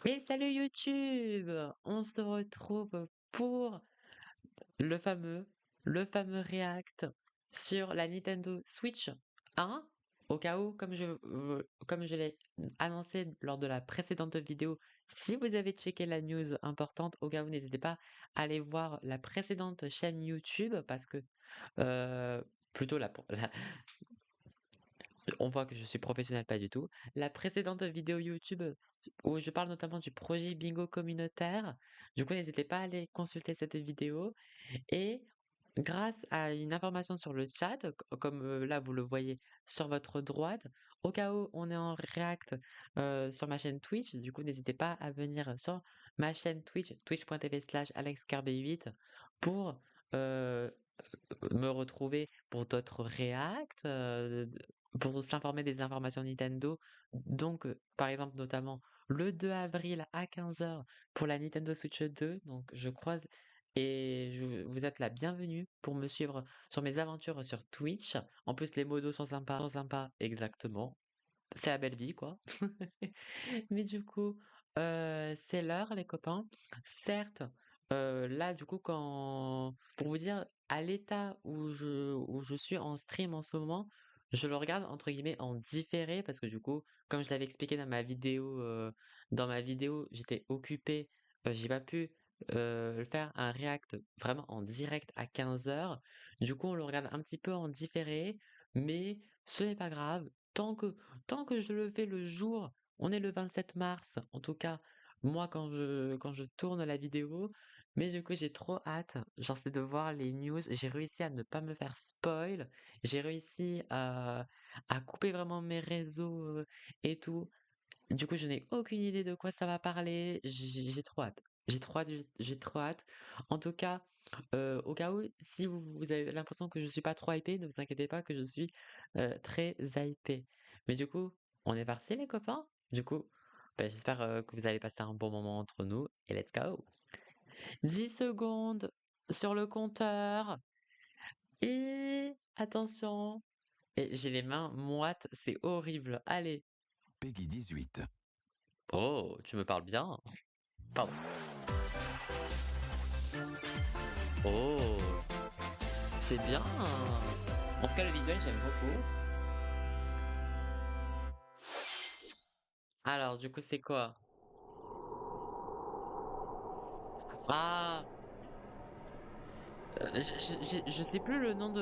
Et salut YouTube! On se retrouve pour le fameux, le fameux React sur la Nintendo Switch 1. Au cas où, comme je l'ai annoncé lors de la précédente vidéo, si vous avez checké la news importante, au cas où, n'hésitez pas à aller voir la précédente chaîne YouTube parce que, euh, plutôt on voit que je suis professionnel, pas du tout. La précédente vidéo YouTube où je parle notamment du projet Bingo communautaire. Du coup, n'hésitez pas à aller consulter cette vidéo. Et grâce à une information sur le chat, comme là vous le voyez sur votre droite, au cas où on est en React sur ma chaîne Twitch, du coup, n'hésitez pas à venir sur ma chaîne Twitch, twitch.tv/alexcarb8 pour euh, me retrouver pour d'autres React, pour s'informer des informations Nintendo. Donc, par exemple, notamment le 2 avril à 15 h pour la Nintendo Switch 2. Donc, je croise et vous êtes la bienvenue pour me suivre sur mes aventures sur Twitch. En plus, les modos sont sympas, exactement. C'est la belle vie, quoi. Mais du coup, c'est l'heure les copains. Certes, là du coup pour vous dire, à l'état où je suis en stream en ce moment, je le regarde entre guillemets «en différé» parce que du coup, comme je l'avais expliqué dans ma vidéo, j'étais occupé, j'ai pas pu, faire un react vraiment en direct à 15 h. Du coup, on le regarde un petit peu en différé, mais ce n'est pas grave. Tant que je le fais le jour, on est le 27 mars, en tout cas, moi quand je tourne la vidéo, mais du coup j'ai trop hâte, genre c'est de voir les news, j'ai réussi à ne pas me faire spoil, j'ai réussi à couper vraiment mes réseaux et tout. Du coup je n'ai aucune idée de quoi ça va parler, j'ai trop hâte. J'ai trop hâte, j'ai trop hâte. En tout cas, au cas où, si vous avez l'impression que je suis pas trop hypé, ne vous inquiétez pas que je suis très hypé. Mais du coup, on est parti les copains? Du coup, bah, j'espère que vous allez passer un bon moment entre nous et let's go! 10 secondes sur le compteur et attention! Et j'ai les mains moites, c'est horrible. Allez! Peggy 18. Oh, tu me parles bien? Pardon. Oh, c'est bien! En tout cas, le visuel, j'aime beaucoup. Alors, du coup, c'est quoi? Ah! Je sais plus le nom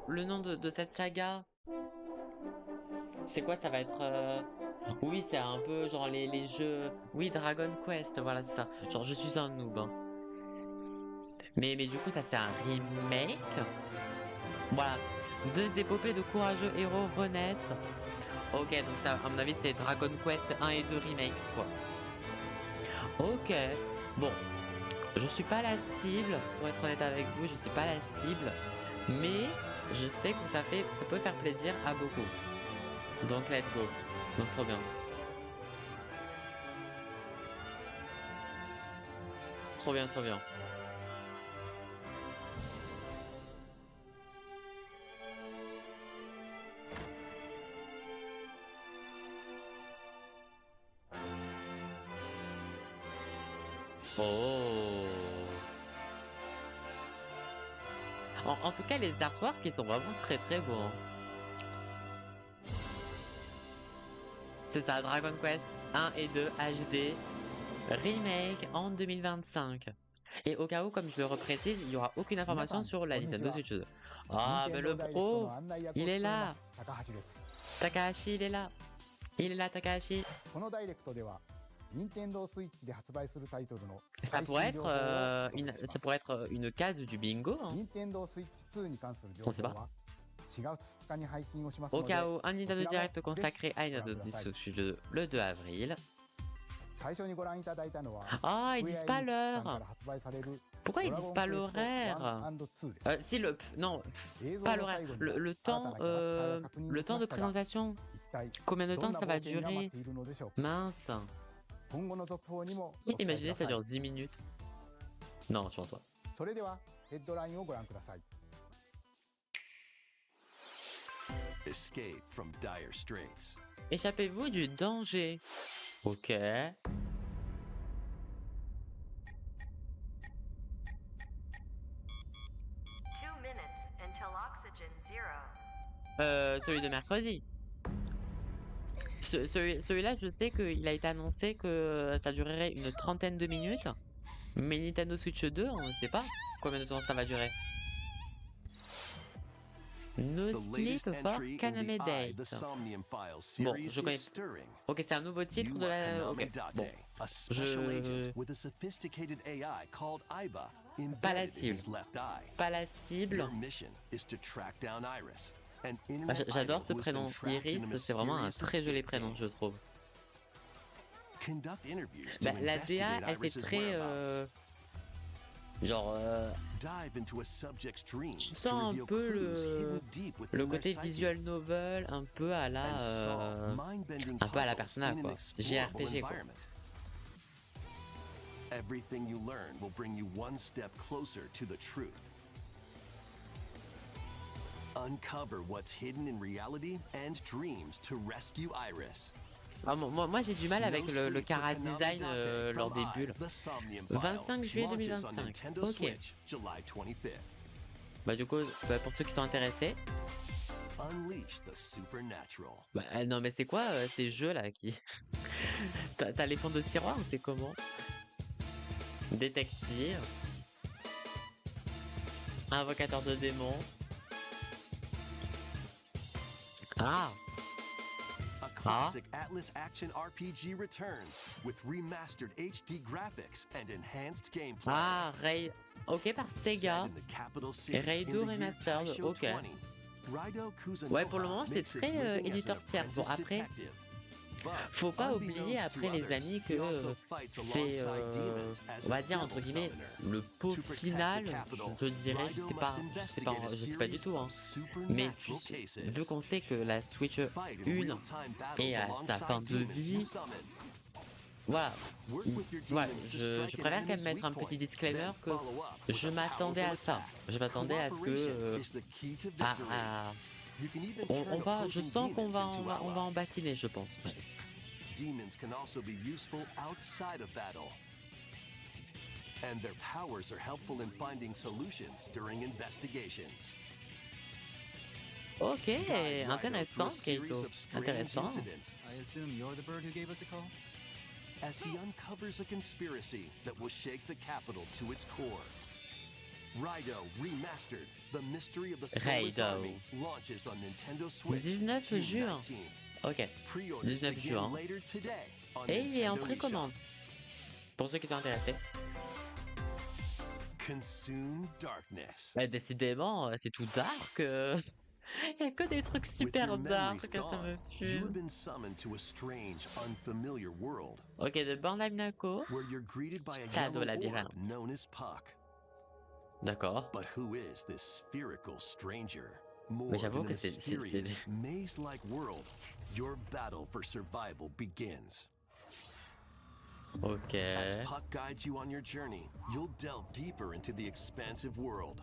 le nom de cette saga. C'est quoi? Ça va être. Oui, c'est un peu genre les jeux. Oui, Dragon Quest, voilà, c'est ça. Genre, je suis un noob, hein. Mais du coup, ça, c'est un remake. Voilà. Deux épopées de courageux héros renaissent. Ok, donc ça, à mon avis, c'est Dragon Quest 1 et 2 remake, quoi. Ok. Bon, je suis pas la cible, pour être honnête avec vous, je suis pas la cible. Mais je sais que ça peut faire plaisir à beaucoup. Donc let's go. Donc trop bien. Trop bien, trop bien. Oh. En tout cas, les artworks, ils sont vraiment très très beaux, hein. C'est ça, Dragon Quest 1 et 2 HD remake en 2025. Et au cas où, comme je le reprécise, il n'y aura aucune 皆さ information ん sur la こんにち Nintendo は Switch 2. Ah, ben 任 le 天堂ダイレクト pro, の案内役 il を est 務めま là. す高橋です Takahashi, il est là. Il est là, Takahashi. このダイレクトでは任天堂スイッチで発売するタイトルの Ça 最 pourrait 新情 être, 報をお届けしま ça す pourrait être une case du bingo, hein. 任天堂スイッチ2に関する情 On sait 報 pas. は4月2日に配信をします Au ので cas où, un こ Nintendo ちらも Direct ぜ consacré à ひご覧 Nintendo ください Switch 2 le 2 avril. 最初にご覧いただいたのは Ah, ils スクエ disent ア pas エニックスさんか l'heure. ら発売される Pourquoi ド ils ラ disent ゴン pas クエスト l'horaire? 1&2 です Si non, 映像 pas の l'horaire. 最後に Le 新た temps, なキャラクターが確認 le でき temps ま de したが présentation. 一体 Combien de ど temps んな ça 冒 va 険が待っ durer? ているのでしょうか Mince. 今後の続報にもご期待く Imaginez, だ ça さい dure 10 minutes. Non, je pense pas. それではヘッドラインをご覧ください Escape from dire straits. Échappez-vous du danger. Ok. Celui de mercredi. Celui-là, je sais qu'il a été annoncé que ça durerait une trentaine de minutes. Mais Nintendo Switch 2, on ne sait pas combien de temps ça va durer. No The Sleep latest for entry in Kaname the Date. The Somnium Files Bon, series je is connais. stirring. Ok, c'est un nouveau titre You de are la. Kaname Ok, Date, bon. a special Je. agent with a sophisticated AI called Aiba Pas la embedded in cible. his left eye. Pas la cible. Your mission is to track down Iris, an Ah, internet j'adore idol ce who has prénom. been trapped Iris, in a c'est vraiment un mysterious très joli escape prénom, game. je trouve. Conduct interviews to Bah, la DA, investigate elle fait Iris's très. whereabouts. Genre. Dive into a subject's dreams Tu to sens un reveal peu clues hidden deep within le their côté psyche. visual novel, un peu à la. And solve mind-bending Un peu à la puzzles Persona, in an quoi. explorable JRPG, quoi. environment. Everything you learn will bring you one step closer to the truth. Uncover what's hidden in reality and dreams to rescue Iris. Ah, moi j'ai du mal avec No le sleep Kara for Kaname design Date lors from des bulles. The Somnium 25 Files juillet launches on 2025. Nintendo Ok. Switch, July 25th. Bah du coup, bah, pour ceux qui sont intéressés. Unleash the supernatural. Bah non mais c'est quoi ces jeux là qui. T'as les fonds de tiroir ou c'est comment? Détective. Invocateur de démons. Ah! A classic Atlas action RPG returns with remastered HD graphics and enhanced gameplay. Ah, Ray. Ok, par Set Sega. in the capital city Raido in the year Remastered, Taisho ok. 20, Raido Kuzunoha Ouais, pour le moment, c'est makes his très living as an éditeur tiers. Bon, apprentice après, detective. But faut pas oublier unbeknownst après to les others, amis he que also fights c'est, alongside demons as on va a dire entre devil guillemets, summoner. le pot To protect the final, capital, je dirais, Raido je sais pas, must je sais investigate pas a du tout, series hein. of Mais supernatural cases. vu qu'on sait que la Switch Fight in 1 real-time battles est à sa fin alongside de demons you vie, summon. voilà. Work with your Voilà, demons to je strike an préfère quand même enemy's mettre un weak petit point, disclaimer then que follow up with je a m'attendais à powerful ça. attack. Je m'attendais à ce que Cooperation is the key to à- victory. à- You can even on turn va, je opposing sens qu'on demons va, into on va en allies. bassiner, je pense. Ouais. Demons can also be useful outside of battle. And their powers are helpful in finding solutions during investigations. Ok, Guide Raido intéressant, through a series Kaito. of strange Intéressant. incidents I assume you're the bird who gave us a call? as he uncovers a conspiracy that will shake the capital to its core. Raido Remastered, The Mystery of the Soulless Raido. Army launches on Nintendo Switch 19 June juin. 19th. Ok. Pre-orders 19 begin juin. later today on Et il est en Nintendo précommande. Pour ceux qui sont intéressés. eShop. Consume Darkness. Bah, décidément, c'est tout dark. Il y a que des trucs With super your dark memories que ça me gone, you have fume. been summoned to a strange, unfamiliar world Ok, de Bandai Namco. where you're greeted by a Shadow yellow orb Labyrinth. known as Puck. D'accord. But who is this spherical stranger? More Mais j'avoue than a que c'est- mysterious, maze-like world, your battle for survival begins. Ok. As Puck guides you on your journey, you'll delve deeper into the expansive world.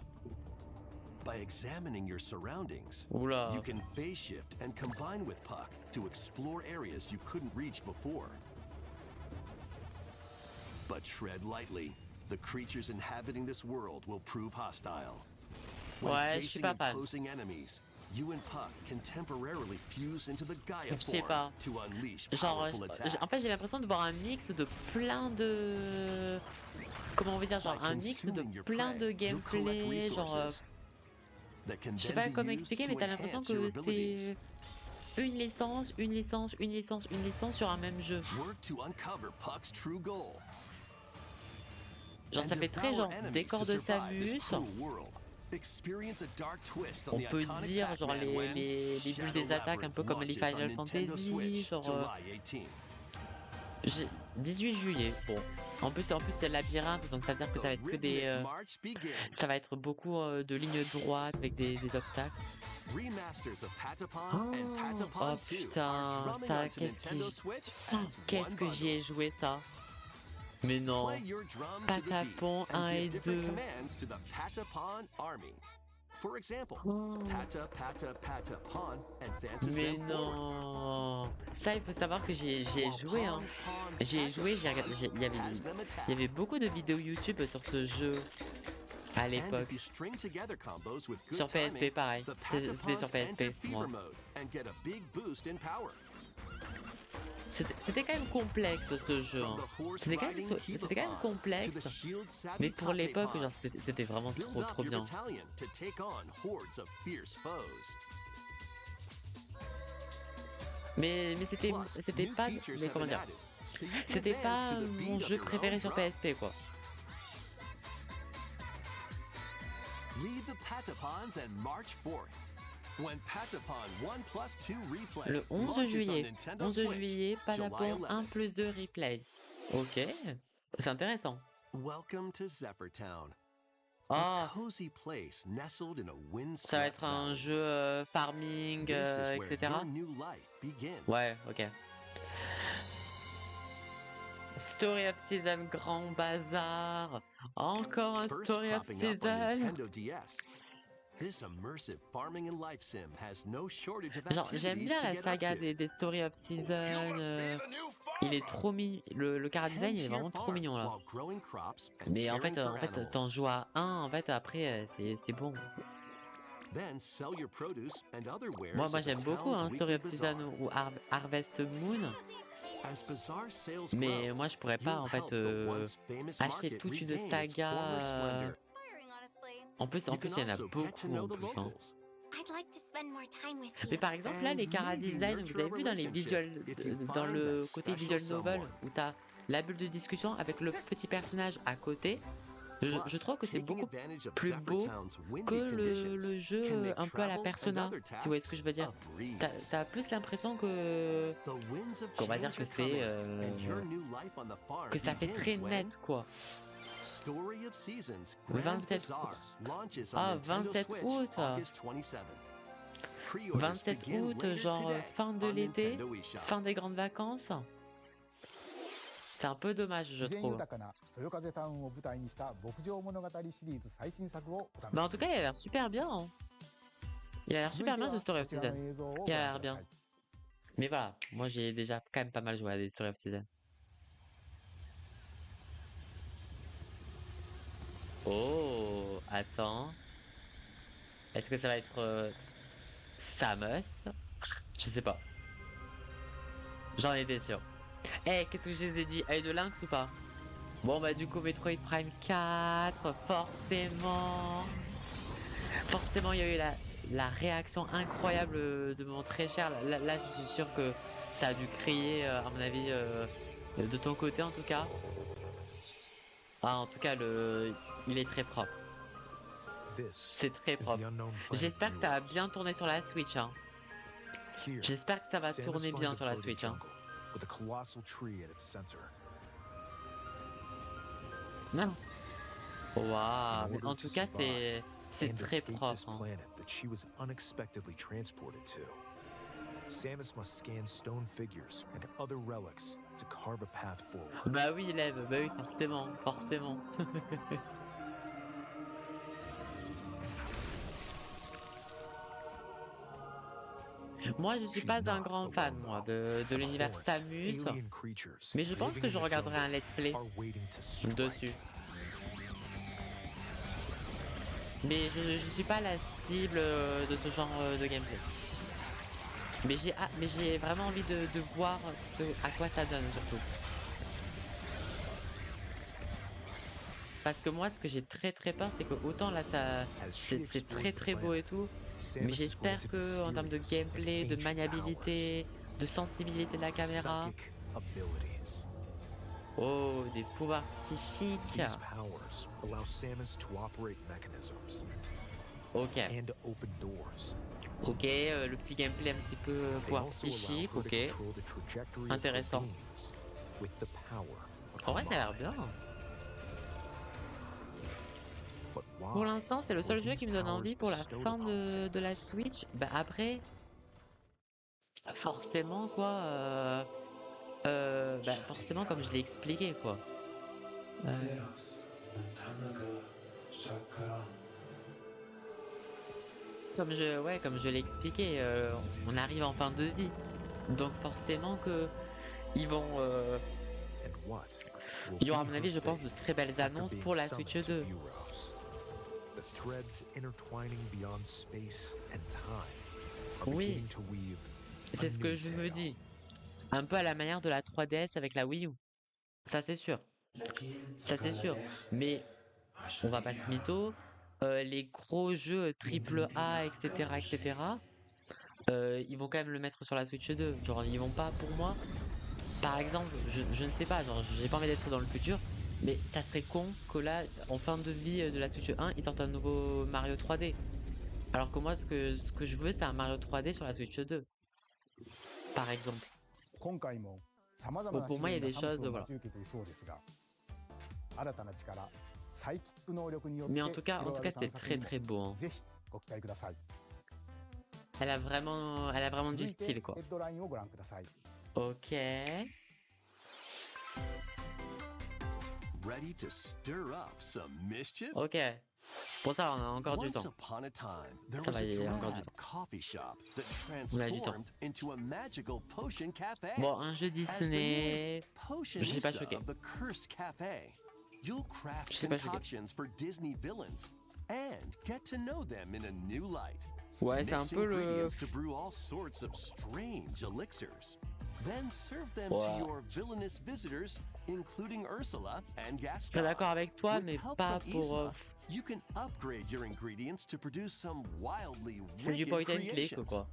By examining your surroundings, Oula. you can phase shift and combine with Puck to explore areas you couldn't reach before. But tread lightly. The creatures inhabiting this world will prove hostile. When Ouais, je suis facing pas fan. opposing enemies, you and Puck can temporarily fuse into the Gaia Je sais form pas. to unleash Genre, powerful attacks. en fait, j'ai l'impression de voir un mix de plein de. Comment on veut dire, genre By un mix de consuming your plein de prey, you'll collect gameplay, genre. resources that can Je sais then pas be comment used expliquer, to mais t'as l'impression enhance your que abilities. c'est une licence, une licence, une licence, une licence sur un même jeu. Work to uncover Puck's true goal. Genre, ça and fait très devour genre enemies décor to de survive this Samus. cruel world. Experience a dark twist on On the peut iconic dire genre Pac-Man when les bulles Shadow des attaques un peu Labyrinth comme les launches on Final Nintendo Fantasy, Switch, genre July 18th. 18 juillet. Bon, en plus c'est le labyrinthe, donc ça veut dire que ça va être que The des, rhythmic march begins. ça va être beaucoup de lignes droites avec des obstacles. Remasters of Patapon and Oh, Patapon 2 putain, are drumming ça, onto qu'est-ce Nintendo qui- Switch Oh, as qu'est-ce one que j'y ai bundle. joué ça? Mais non. Play your drum to the beat Patapon and 1 et give different 2. commands to the Patapon army. For example, Oh. Patapon advances Mais them forward. non. Ça, il faut savoir que j'y ai While joué, hein. Pon J'y ai joué, j'ai regardé, Patapon il y has them avait attack. beaucoup de vidéos YouTube sur ce jeu. à And l'époque. if you string together combos with good Sur timing, PSP, pareil. the C'était sur Patapons enter PSP, fever moi. mode and get a big boost in power. C'était quand même complexe ce jeu. From Hein. the horse C'était quand même, riding c'était quand même Kibapon to the complexe. shield Mais savvy pour l'époque, Tatepon, genre, c'était vraiment build trop up your bien. battalion to take on hordes of fierce foes. Mais c'était Plus, new pas. features Mais have comment been dire? added, so you can C'était advance pas to the mon beat of jeu your préféré own sur drum. PSP, quoi. Lead the Patapons and march forth. When Patapon 1+2 replay Le 11 launches on juillet. Nintendo 11 Switch, juillet, Patapon July 1 plus 2 replay. Ok. C'est intéressant. Welcome to Zephyr Town. Oh, A cozy place nestled in a ça va windswept être un valley. jeu farming, This is where etc. your new life begins. Ouais, ok. Story of Season, grand bazar. Encore un First Story of cropping up on Season. Nintendo DS. This immersive farming and life sim has no shortage of Genre, j'aime activities bien to la get up saga to. des Story of Season. Il est trop mignon. Le chara design il est vraiment trop mignon là. While growing crops and Mais en caring fait, for t'en animals. joues à un. En fait, après, c'est bon. Then sell your produce and other wares Moi, at the j'aime beaucoup town's hein, Story weekly of Season bazaar. ou Harvest Moon. As bazaar sales Mais grow, moi, je pourrais pas you'll en fait help the once famous acheter market toute une regain its saga. former splendor. En plus, You il y can en a also beaucoup get to know en the plus. Hein. locals. I'd like to spend more time with Mais you. par exemple, là, And les chara maybe design, vous nurture a avez vu dans les relationship visuels, if you dans find le that côté special visual novel, someone. où t'as la bulle de discussion avec le petit personnage à côté. Je Plus, trouve que c'est taking beaucoup advantage of plus Zephyr beau Town's windy que conditions le can jeu make un peu à la travel and Persona, other si vous voyez ce que je veux dire. tasks a breeze. T'as plus l'impression que The winds of qu'on va dire change que are c'est coming, and your new life on the farm que ça fait begins très when net quoi. Story of Seasons Grand 27 Bazaar launches on Ah, Nintendo 27 Switch août. August 27. Pre-orders 27 begin août, later genre today fin de on l'été, Nintendo eShop. fin des grandes vacances. C'est un peu dommage, je 自然 trouve. 豊かなそよ風タウンを舞台にした牧場物語シリーズ最新作をお楽しみ Bah en tout cas, il a l'air super bien. Hein. Il a l'air 続い super て bien は ce Story こ of ちらの Season. 映像をご Il a 覧 l'air くださ bien. い Mais voilà, moi j'ai déjà quand même pas mal joué à des Story of Season. Oh, attends. Est-ce que ça va être Samus? Je sais pas. J'en étais sûr. Eh, qu'est-ce que je les ai dit? Œil de lynx ou pas? Bon bah du coup Metroid Prime 4, forcément. Forcément il y a eu la réaction incroyable de mon très cher. Là, je suis sûr que ça a dû crier à mon avis de ton côté en tout cas. Ah en tout cas il est très propre. C'est très propre. J'espère que ça va bien tourner sur la Switch. Hein. J'espère que ça va tourner bien sur la Switch. Hein. With a colossal tree at its center. Non. Waouh. In Mais order en to tout cas survive c'est and très escape propre. this Hein. planet that she was unexpectedly transported to. Samus must scan stone figures and other relics to carve a path forward. Bah oui, Lev, bah oui, forcément, forcément. Moi, je suis She's pas un not grand fan, alone, moi, though. de l'univers Hordes, Samus. alien creatures Mais je pense que living je in the regarderai un jungle let's play are waiting to strike. dessus. Mais je suis pas la cible de ce genre de gameplay. Mais j'ai vraiment envie de voir à quoi ça donne, surtout. Parce que moi, ce que j'ai très peur, c'est que autant là, c'est très beau et tout, mais j'espère que en termes de gameplay, de maniabilité, de sensibilité de la caméra, oh, des pouvoirs psychiques. These powers allow Samus to operate mechanisms Ok, and to open doors. ok, le petit gameplay un petit peu They pouvoir also allow psychique, her to ok. control the trajectory of her Intéressant. beams with the power of En vrai, her ça a l'air mind. bien. But why Pour l'instant, c'est le seul were jeu these qui me donne powers envie pour la bestowed fin upon de la Samus? Switch. Bah après, forcément quoi, bah forcément comme je l'ai expliqué quoi. Euh, comme je l'ai expliqué, on arrive en fin de vie, donc forcément que ils vont, And what will il y aura à be mon her avis, je pense, de fate très belles after annonces being pour la summoned Switch to 2. Buros? threads intertwining beyond space and time are Oui. beginning to weave a C'est ce que new je me tale. dis. Un peu à la manière de la 3DS avec la Wii U. Ça c'est sûr. Ça c'est sûr. Mais on va pas se mytho. Les gros jeux triple A, etc., etc., ils vont quand même le mettre sur la Switch 2. Genre, ils vont pas, pour moi, par exemple, je ne sais pas, genre, j'ai pas envie d'être dans le futur, mais ça serait con que là, en fin de vie de la Switch 1, ils sortent un nouveau Mario 3D. Alors que moi, ce que je veux, c'est un Mario 3D sur la Switch 2, par exemple. 今回もさまざまな Pour 試 moi, il y a 練 des がサム choses, スンを voilà. 待ち受けていそうですが、新たな力、サイキック能力によって Mais en tout cas, 広がる c'est 探索 très にも très beau. Hein. ぜひご期待ください。 Elle a vraiment 続 du いて style, quoi. ヘッドラインをご覧ください。 Ok. Ready to stir up some mischief? Ok. Pour ça, on a encore du Once temps. upon a time, there Ça was va, a il y a encore du drab temps. coffee shop that On a du temps. transformed into a magical potion cafe. Bon, un jeu As the Disney. newest Je suis pas potionista choqué. of the Cursed Cafe, you'll craft Je suis pas choqué. concoctions for Disney villains and get to know them in a new light. Ouais, c'est un Mix peu le. ingredients to brew all sorts of strange elixirs. Then serve them to Ouais. your villainous visitors, including Ursula and Je Gaston. suis d'accord avec toi, With mais help pas from pour. Yzma, you can upgrade your ingredients to produce some wildly C'est du wicked point and click, creations. quoi.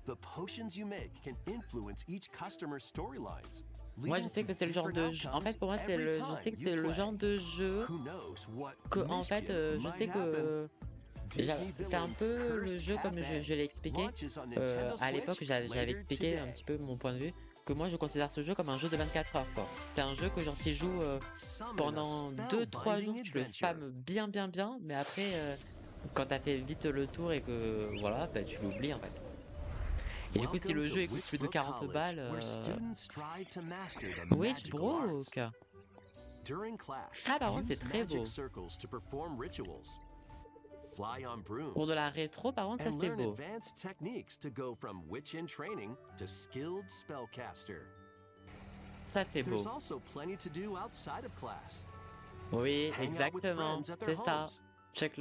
The potions you make can influence each customer's storylines. Moi, je sais que c'est le genre de jeu. En fait, pour moi, c'est le. Je sais que c'est le genre de jeu que, en fait, je sais que. C'est un peu le jeu comme je l'ai expliqué. À l'époque, j'avais expliqué un petit peu mon point de vue. Que moi, je considère ce jeu comme un jeu de 24 heures, quoi. C'est un jeu que genre tu joues pendant 2-3 jours, tu le spams bien, mais après, quand t'as fait vite le tour et que voilà, bah, tu l'oublies en fait. Et du coup, si le jeu coûte plus de 40 balles, Witchbrook, ça par contre c'est très beau. Fly on brooms. Pour de la rétro, par contre, ça And c'est learn beau. advanced techniques to go from witch in training to skilled spellcaster. Ça c'est beau. There's also plenty to do outside of class. Oui, Hang out with exactement, friends at their c'est ça. homes. Check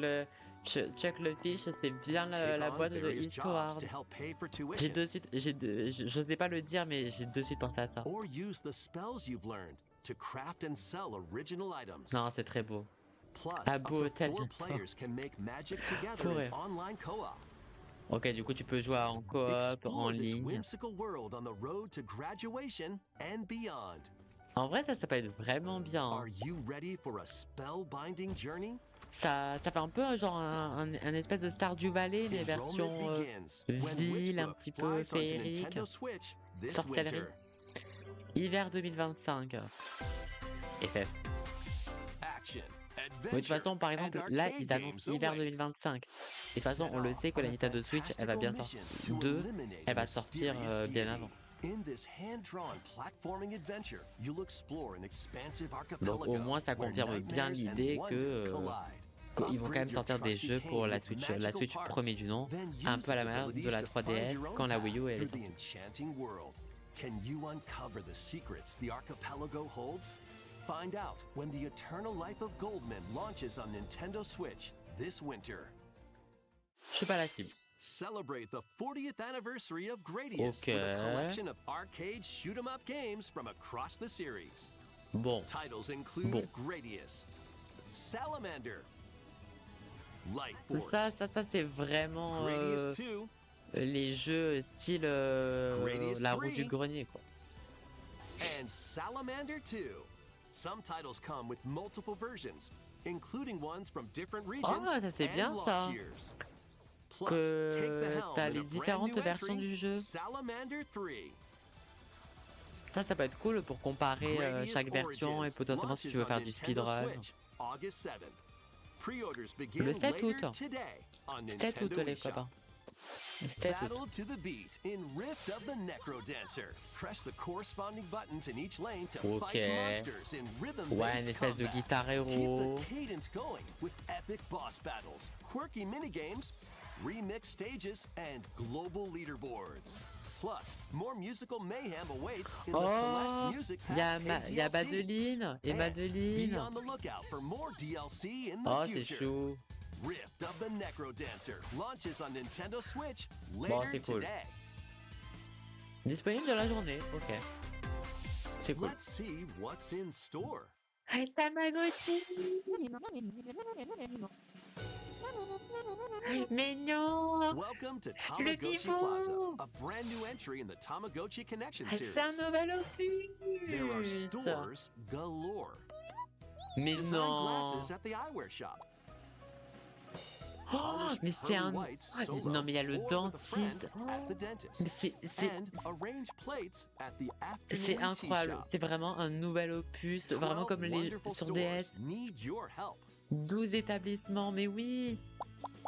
le fiche, c'est bien Take la on boîte de various Histoire. jobs to help pay for J'ai tuition. de suite, je sais pas le dire, mais j'ai de suite pensé à ça. Or use the spells you've learned to craft and sell original items. Non, c'est très beau. Plus, Ah, up beau to hôtel, 4 j'adore. players can make magic together Pour in rire. online co-op. Ok, du coup, tu peux jouer en coop, en Explore this ligne. whimsical world on the road to graduation and beyond. En vrai, ça peut être vraiment bien. Hein. Are you ready for a spellbinding journey? Ça fait un peu genre un espèce de Stardew Valley, mais version Enrollment begins when ville, un Witchbook petit peu flies onto féerique. Nintendo Switch this Sorcellerie. winter. Hiver 2025. FF. Action, Mais de toute adventure, façon, par and exemple, là, arcade ils annoncent games hiver await. 2025. Et de toute façon, Set on le off sait que on la a Nintendo Switch, elle va bien fantastical sortir. mission to 2, eliminate elle va a sortir mysterious bien deity. avant. In this hand-drawn platforming adventure, you'll explore an expansive Donc archipelago au moins, ça where confirme bien nightmares and l'idée wonder que collide. qu'ils vont quand même sortir des jeux pour la Switch premier du nom, un peu à la manière de la 3DS quand la Wii U elle est sortie. Enchanting world. Can you uncover the secrets the archipelago holds? Find out when the Eternal Life of Goldman launches on Nintendo Switch this winter. Je suis pas la cible. Celebrate the 40th anniversary of Gradius with a collection of arcade shoot-'em-up games from across the series. Bon, Titles include Bon. Gradius, Salamander, Light c'est Force, ça c'est vraiment Gradius 2, les jeux style Gradius la roue 3. du grenier quoi. and Salamander 2. Some titles come with multiple versions, including ones from different regions ça, c'est and bien, launch ça. years. Que Plus, take the helm t'as in les a brand différentes new versions entry, du jeu. Salamander 3. Ça peut être cool pour comparer Gradius chaque version et Origins potentiellement si tu veux launches on faire du Nintendo speedrun. Switch, August 7th. Pre-orders begin Le 7 later août. today on 7 août Nintendo les eShop. copains. 7 Battle août. to the beat in Rift of the Necro Dancer. Press the corresponding buttons in each lane to Ok. fight monsters in Ouais, rhythm-based une espèce de combat. guitare Keep héros. the cadence going with epic boss battles, quirky minigames, remixed stages, and global leaderboards. Plus, more musical mayhem awaits in the Celeste Oh, Music il y a, Pack and y a DLC. Madeline et And be Madeline. on the lookout for more DLC in the Oh, c'est future. chou. Rift of the Necro Dancer launches on Nintendo Switch Bon, later c'est cool. today. Disponible dans la journée, ok. C'est cool. Let's see what's in store. Hey, Tamagotchi! Mais non! Welcome to Le Tamagotchi pivot! Plaza, a brand new entry in the Tamagotchi Connection Ah, c'est un series. nouvel There are opus! stores galore. Mais Design non! glasses at the eyewear shop. Oh, Polished mais c'est pearly un... whites Oh, solo non, mais il y a le or with a friend dentiste. at the Mais dentist. c'est And arrange plates at the c'est afternoon tea incroyable. shop. C'est vraiment un nouvel opus, vraiment 12 comme les wonderful sur stores DS. need your help. 12 établissements, mais oui!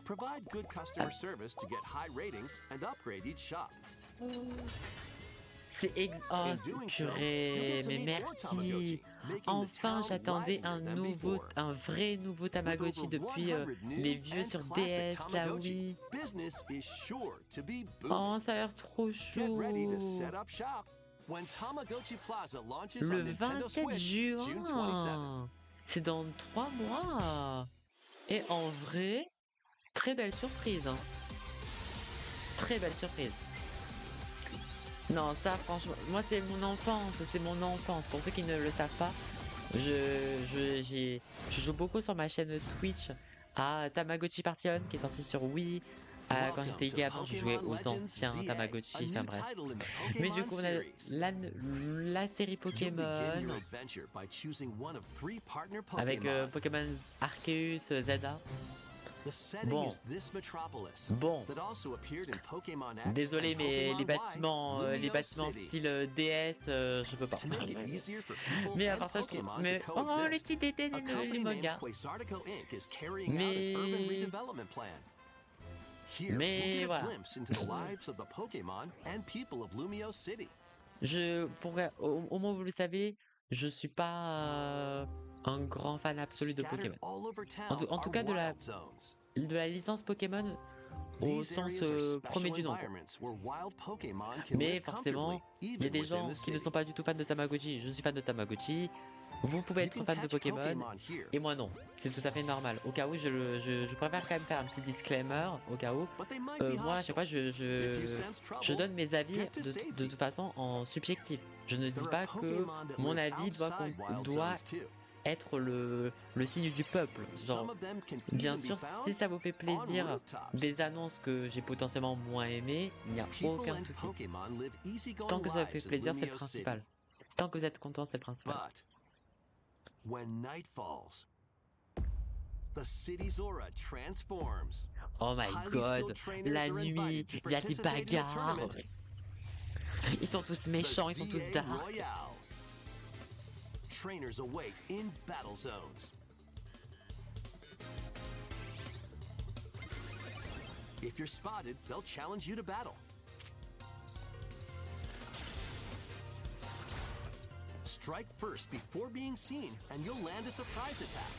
Provide good customer service to get high ratings and upgrade each shop. C'est Oh, In c'est doing so, you'll purée, get to mais meet more merci! Tamagotchi, making the Enfin, town j'attendais livelier un than nouveau, before. un vrai nouveau Tamagotchi With over depuis 100 new les vieux and sur classic DS, là Tamagotchi, oui. business is sure to be booming. Oh, ça a l'air trop Get ready to chou! set up shop when Tamagotchi Plaza launches Le on Nintendo 27 Switch June 27. juin! C'est dans 3 mois! Et en vrai, très belle surprise, hein. Très belle surprise. Non, ça, franchement, moi, c'est mon enfance, c'est mon enfance. Pour ceux qui ne le savent pas, je joue beaucoup sur ma chaîne Twitch à Tamagotchi Party On, qui est sorti sur Wii. Quand j'étais gamin, je jouais aux anciens Tamagotchi, enfin bref. Mais du coup, on a la série Pokémon, avec Pokémon Arceus, Zelda. Bon. Bon. Désolé, mais les bâtiments style DS, je peux pas. Mais à part ça, je trouve... Mais... Oh, les petits dédés, les mangas. Mais voilà. Au moins vous le savez, je suis pas un grand fan absolu de Pokémon. En tout cas de la licence Pokémon au sens premier du nom, quoi. Mais forcément, il y a des gens qui ne sont pas du tout fans de Tamagotchi. Je suis fan de Tamagotchi. Vous pouvez être fan de Pokémon, et moi non. C'est tout à fait normal. Au cas où, je préfère quand même faire un petit disclaimer, au cas où. Moi, à chaque fois, je donne mes avis de toute façon en subjectif. Je ne dis pas que mon avis doit être le signe du peuple. Genre, bien sûr, si ça vous fait plaisir des annonces que j'ai potentiellement moins aimées, il n'y a aucun souci. Tant que ça vous fait plaisir, c'est le principal. Tant que vous êtes content, c'est le principal. When night falls, the city's aura transforms. Oh my god, la nuit, il y a des bagarres. Ils sont tous méchants, ils sont tous dark. Trainers await in battle zones. If you're spotted, they'll challenge you to battle. Strike first before being seen, and you'll land a surprise attack.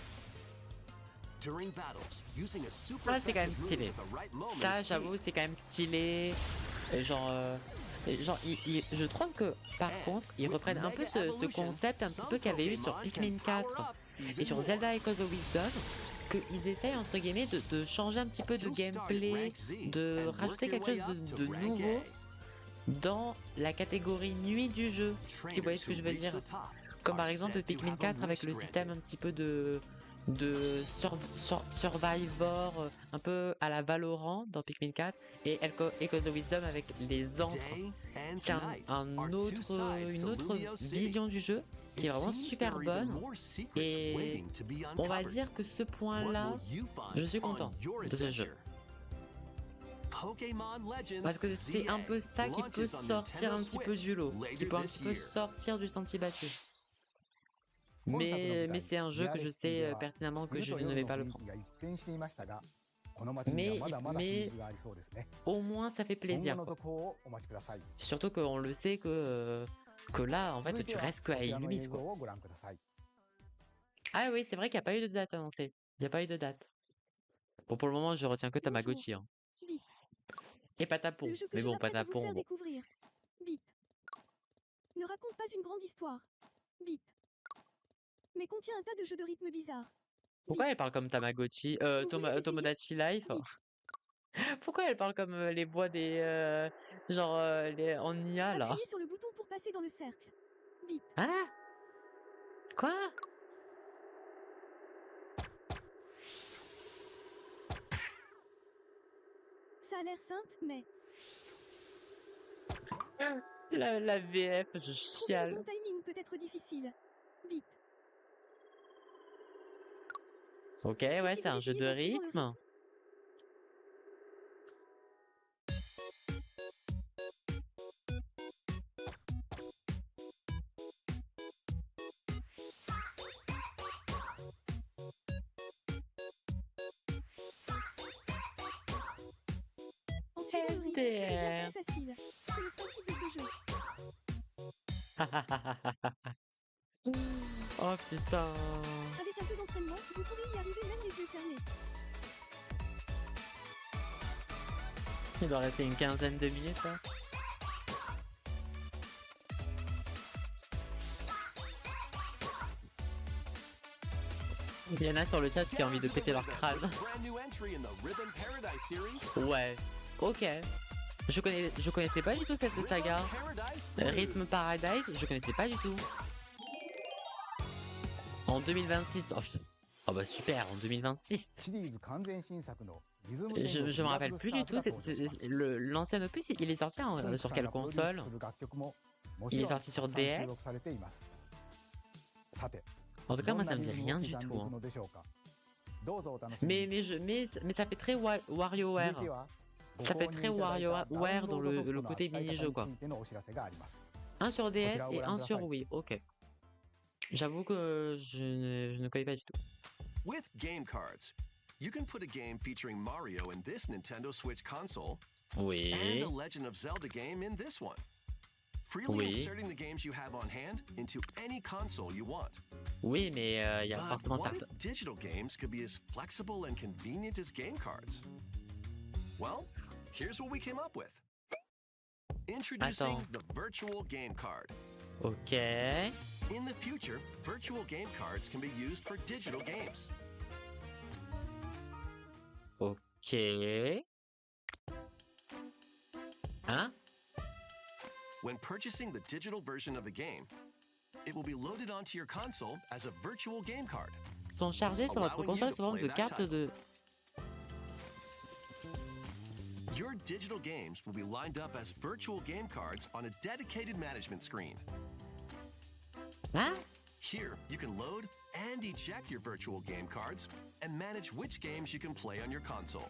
During battles, using a super Ça, c'est quand même effective stylé. move at the right moment Ça, is key. j'avoue, c'est quand même stylé. Je trouve que, par contre, ils reprennent un peu ce concept un petit peu qu'il y avait eu sur Pikmin 4 et sur Zelda Echoes of Wisdom, qu'ils essayent, entre guillemets, de changer un petit peu de gameplay, de rajouter quelque chose de nouveau dans la catégorie nuit du jeu, si vous voyez ce que je veux dire. Comme par exemple Pikmin 4 avec le système un petit peu de Survivor, un peu à la Valorant dans Pikmin 4, et Echoes of Wisdom avec les encres. C'est une autre vision du jeu qui est vraiment super bonne, et on va dire que ce point-là, je suis content de ce jeu. Parce que c'est un peu ça qui peut sortir un petit peu du lot, qui peut un petit peu sortir du sentier battu. Mais c'est un jeu que je sais pertinemment que je ne vais pas le prendre. Mais au moins ça fait plaisir, quoi. Surtout qu'on le sait que là, en fait, tu restes qu'à Illumise, quoi. Ah oui, c'est vrai qu'il n'y a pas eu de date annoncée. Il n'y a pas eu de date. Bon, pour le moment, je retiens que Tamagotchi, hein. Et Patapon. Le jeu que Mais je bon, m'apprête à vous Patapon, faire bon. découvrir. Bip. Ne raconte pas une grande histoire. Bip. Mais contient un tas de jeux de rythme bizarres. Pourquoi elle parle comme Tamagotchi? Vous voulez essayer? Tomodachi Life? Bip. Pourquoi elle parle comme les voix des. Genre en IA là? Appuyez sur le bouton pour passer dans le cercle. Bip. Hein? Quoi? Ça a l'air simple, mais La VF, je trouver le chiale. bon timing peut être difficile. Bip. Ok, Et ouais, si c'est vous un jeu de essayez sans suivre le rythme. En suivant le rythme, ça devient MDR. plus facile. C'est le principe de ce jeu. Oh putain. Avec un peu d'entraînement, vous pouvez y arriver même les yeux fermés. Il doit rester une quinzaine de minutes là. Il y en a sur le chat qui ont envie de péter leur crâne. Brand new entry in the Rhythm Paradise series. Ouais. Ok. Je connaissais pas du tout cette saga. Paradise Rhythm Paradise, je connaissais pas du tout. En 2026. Oh, putain. Oh bah super, en 2026. シリーズ完全新作のリズム天国 Je me ミラ rappelle クル plus スター du ズ tout. が登場します L'ancien opus, il est sorti つんく sur さん quelle がプロデュース console? する楽曲ももち Il ろ est ん sorti sur たくさん DS? 収録されていますさて En tout cas, どん moi な ça me リ dit ズム rien を du 刻んで tout. いく Hein. のでしょうかどうぞお楽しみに Mais ça fait très 続いて WarioWare. は Ça ご fait 購入 très いただいた WarioWare ダウ dans ンロードソフト le の côté 扱い方 mini-jeu に quoi. ついてのお知らせがあります Un sur DS Faut et la un voir sur dans Wii. Ok. J'avoue que je ne connais pas du tout. With game cards, you can put a game featuring Mario in this Nintendo Switch console and a Oui. Legend of Zelda game in this one. Freely Oui. inserting the games you have on hand into any console you want. Oui, mais il y a But forcément what certains. if digital games could be as flexible and convenient as game cards? Well, here's what we came up with. Introducing Attends. the Virtual Game Card. Ok. In the future, virtual game cards can be used for digital games. Ok. Hein? When purchasing the digital version of a game, it will be loaded onto your console as a virtual game card. Sont chargés sur votre Allowing you console to sous forme play de that carte title. de. Your digital games will be lined up as virtual game cards on a dedicated management screen. Hein? Here, you can load and eject your virtual game cards and manage which games you can play on your console.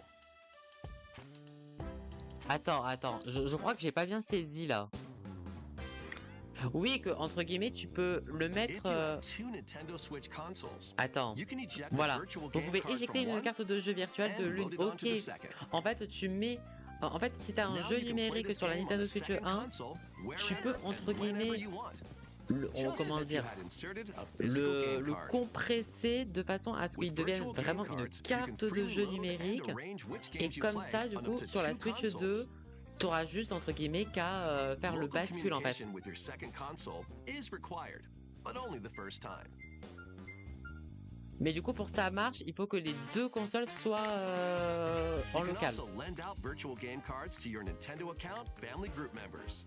Attends. Je crois que j'ai pas bien saisi là. Oui, que entre guillemets, tu peux le If mettre. you have two Nintendo Switch consoles, Attends. you can eject Voilà. a virtual Vous game pouvez card éjecter from une one carte de jeu virtuelle de and l'une. load it onto Ok. the second. En fait, tu mets. En fait, si t'as un Now jeu you can play numérique this sur la game on Nintendo the Switch second 1, console tu peux wherever entre and whenever guillemets you want. comment Just as if you dire, had inserted a physical game le card. compresser de façon à ce qu'il With devienne virtual game vraiment une cards, you can carte de freely jeu load and numérique. arrange which Et games you comme play ça, du on up coup, to sur la two Switch consoles. 2, t'auras juste entre guillemets qu'à faire le Local bascule en fait. communication with your second console is required, but only the first time. Mais du coup, pour que ça marche, il faut que les deux consoles soient en You can local. also lend out virtual game cards to your Nintendo account family group members.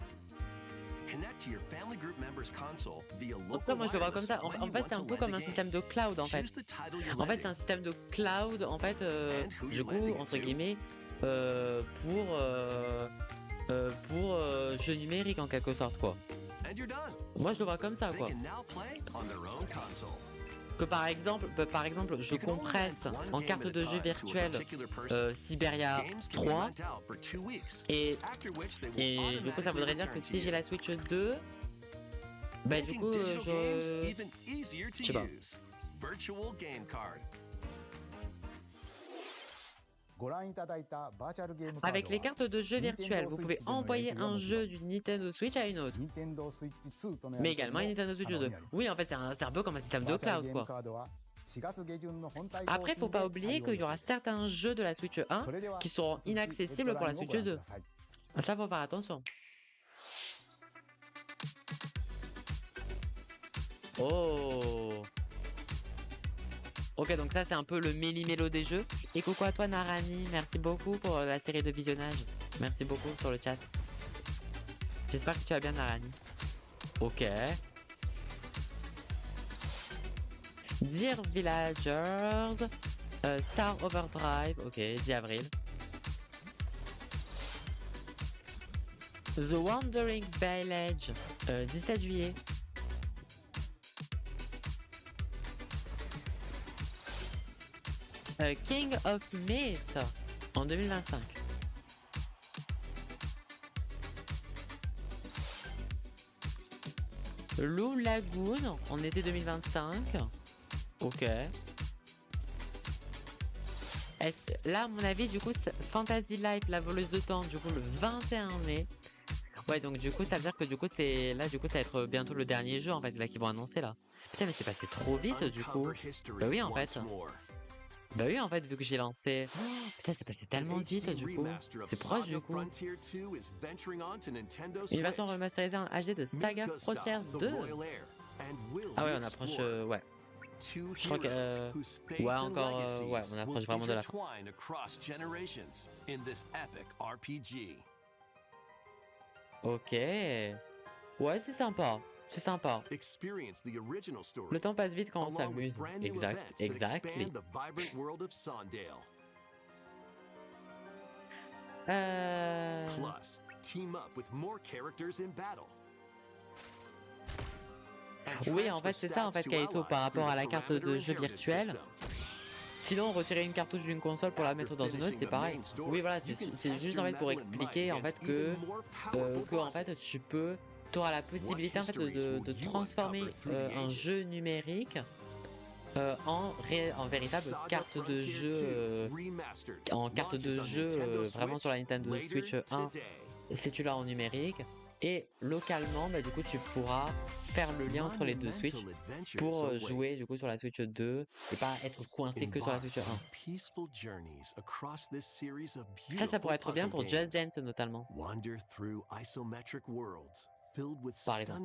Connect to your family group members' console via En tout local cas, moi je le vois comme wireless ça. when En you fait, want c'est un to peu lend comme a un game. système de cloud en fait. Choose the title you're En fait, c'est lending un système de cloud en fait, and who du you're coup, lending it entre to. guillemets, pour jeu numérique en quelque sorte quoi. And you're done. Moi je le vois comme ça They quoi. can now play on their own console. Que par exemple, je You can only compresse lend one en game carte at a de jeu time to a virtuelle particular person. Siberia Games can be 3 lent out for 2 weeks, et, after which they will du coup ça voudrait dire que automatically si return j'ai to la Switch 2, bah du making coup digital games je... even easier to je sais pas. use. Virtual Game Card. ご覧いただいたバーチャルゲームカー Avec ド les は cartes de jeu virtuelles, vous pouvez envoyer un jeu d'une Nintendo Switch à une autre. Nintendo Switch 2とのや Mais り取り également も une Nintendo Switch 2. 可能になります Oui, en fait, c'est un peu comme un système バ de ーチャル cloud, ゲーム quoi. カードは4月下旬の本体 Après, 更 faut 新 pas で oublier 対応 qu'il y aura 予定です certains jeux de la Switch 1それでは qui seront 続きヘッド inaccessibles ラ pour イ la ンを Switch ご覧く 2. ださい Ça, faut faire attention. Oh! Ok, donc ça c'est un peu le méli-mélo des jeux. Et coucou à toi Narani, merci beaucoup pour la série de visionnage. Merci beaucoup sur le chat. J'espère que tu vas bien Narani. Ok. Dear Villagers, Star Overdrive, ok, 10 avril. The Wandering Village, 17 juillet. King of Myth en 2025. Lou Lagoon en été 2025. Ok. Là, à mon avis, du coup, Fantasy Life, la voleuse de temps, du coup, le 21 mai. Ouais, donc du coup, ça veut dire que du coup, c'est là, du coup, ça va être bientôt le dernier jeu en fait, là, qu'ils vont annoncer là. Putain, mais c'est passé trop vite, du coup. Bah oui, en fait. Bah oui, en fait, vu que j'ai lancé. Oh, putain, c'est passé tellement vite, du coup. C'est proche, du coup. Une version remasterisée en HD de Saga Frontiers 2. Ah ouais, on approche, ouais. Je crois que ouais encore ouais on approche vraiment de la fin. Ok. Ouais c'est sympa. C'est sympa. Le temps passe vite quand on s'amuse. Exact. Exactly. Plus, team up with more characters in battle. Oui, en fait, c'est ça, en fait, Kaito, par rapport à la carte de jeu virtuelle. Sinon, retirer une cartouche d'une console pour la mettre dans une autre, c'est pareil. Oui, voilà, c'est juste en fait pour expliquer en fait que en fait tu auras la possibilité en fait de transformer un jeu numérique en véritable carte de jeu, vraiment sur la Nintendo Switch 1, si tu l'as en numérique. Et localement, bah, du coup, tu pourras faire le lien entre les deux Switch pour jouer du coup sur la Switch 2 et pas être coincé que sur la Switch 1. Ça pourrait être bien pour Just Dance notamment. Par exemple.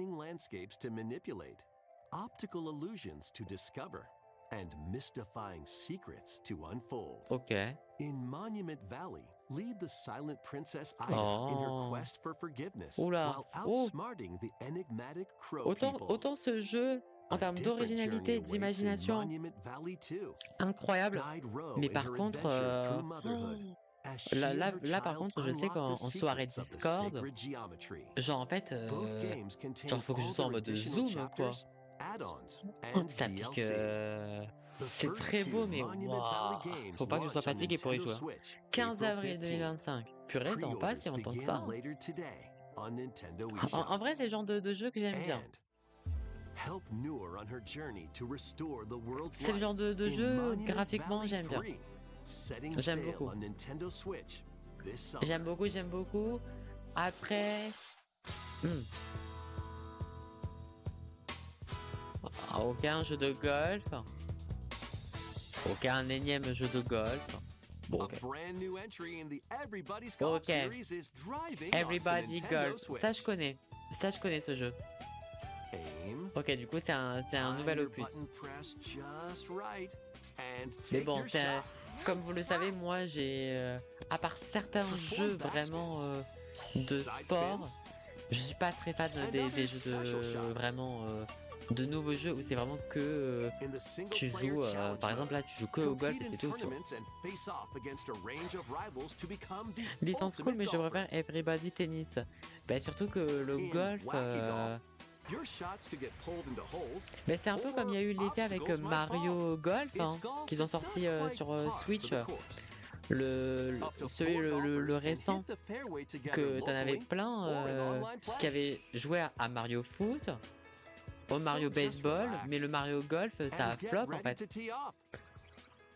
And mystifying secrets to unfold. Ok. In Monument Valley, lead the silent Princess Ida in her quest for forgiveness while outsmarting the enigmatic Crow people. Autant ce jeu, en termes d'originalité et d'imagination, incroyable. Mais par contre, là par contre, je sais qu'en soirée Discord, genre en fait, genre faut que je sois en mode zoom quoi. Ça pique. C'est très beau, mais wow. Faut pas que je sois fatigué pour y jouer. 15 avril 2025. Purée, dans pas si longtemps que ça. En vrai, c'est le genre de jeu que j'aime bien. C'est le genre de jeu, graphiquement, j'aime bien. J'aime beaucoup. J'aime beaucoup. Après... Aucun jeu de golf. Aucun énième jeu de golf. Bon, ok. Everybody Golf. Ça je connais ce jeu. Ok, du coup c'est un nouvel opus. Mais bon, comme vous le savez, moi j'ai... à part certains jeux vraiment de sport, je suis pas très fan des jeux de... vraiment... de nouveaux jeux où c'est vraiment que tu joues, par exemple là tu joues que au golf et c'est tout, tu vois. Licence cool, mais je préfère Everybody Tennis. Bah, surtout que le golf, bah, c'est un peu comme il y a eu l'effet avec Mario Golf, hein, qu'ils ont sorti sur Switch. Le récent, que t'en avais plein qui avaient joué à Mario Foot, au Mario Baseball, mais le Mario Golf, ça a flop en fait.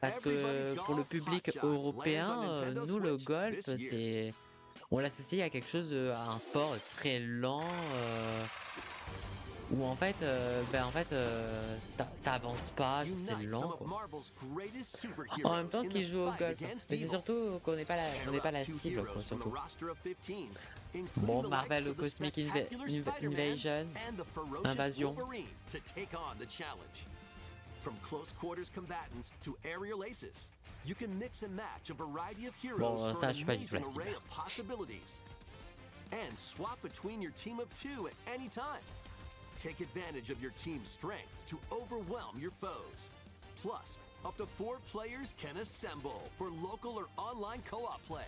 Parce que pour le public européen, nous le golf, c'est... on l'associe à quelque chose, à un sport très lent, où en fait, ça avance pas, c'est lent quoi. En même temps qu'il joue au golf, mais c'est surtout qu'on n'est pas la cible quoi, surtout. Bon, Marvel Cosmic Invasion. From close quarters combatants to aerial aces, you can mix and match a variety of heroes Bon, for ça, an je suis pas du tout amazing la cible. array of possibilities. And swap between your team of two at any time. Take advantage of your team's strengths to overwhelm your foes. Plus, up to 4 players can assemble for local or online co-op play.